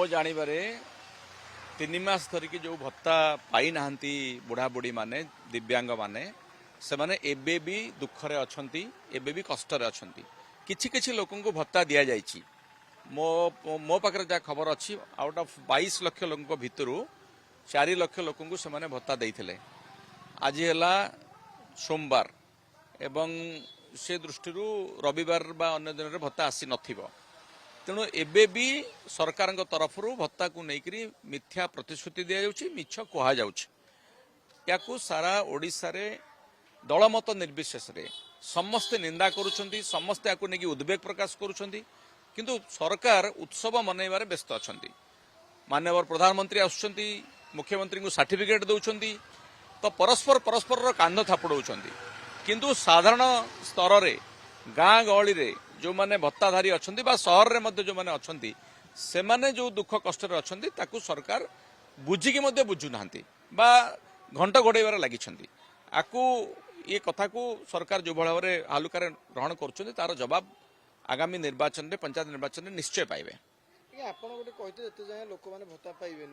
ଜାଣିବାରେ 3 ମାସ ଧରିକି जो भत्ता पाई नाहंती बुढ़ा बुढ़ी माने दिव्यांग माने से माने एबे भी दुखरे अछंती एबे भी कष्टरे अछंती किछि किछि लोकन को भत्ता दिया जायछि मो मो पाखरे जा खबर अछि आउट ऑफ 22 लाख लोकन को भितरु 4 लाख लोकन को से माने भत्ता देइथिले आज हला सोमवार एवं से दृष्टि रविवार बा अन्य दिन भत्ता आसी नथिबो तेणु एबे भी सरकार तरफ भत्ता को लेकर मिथ्या प्रतिश्रुति दि जाउछि मिछ कहा जाउछि याकू सारा ओडिशा रे दलमत निर्विशेष रे समस्ते निंदा करुछंती समस्ते याकू नेकी उद्वेग प्रकाश करुछंती किंतु सरकार उत्सव मनैबारे व्यस्त अछंती माननीय प्रधानमंत्री आसुछंती मुख्यमंत्री को सर्टिफिकेट दउछंती तो परस्पर परस्पर कांध थापड़ौछंती किंतु साधारण स्तर रे गाँ गहली रे जो माने भत्ताधारी अछंती बा शहर रे मध्य जो माने अछंती से माने जो दुख कष्ट रे अछंती ताकू सरकार बुझिकी मध्य बुझु नाहंती बा घंट घोड़ेबार लागिछंती आकू ये कथा को सरकार जो भाव में हालुकार ग्रहण कर तार जवाब आगामी निर्वाचन रे पंचायत निर्वाचन रे निश्चय पाइबे। ଆପଣ ଗୋଟେ କହିଥିଲେ ଯେତେ ଯାଏ ଲୋକମାନେ ଭତ୍ତା ପାଇବେନି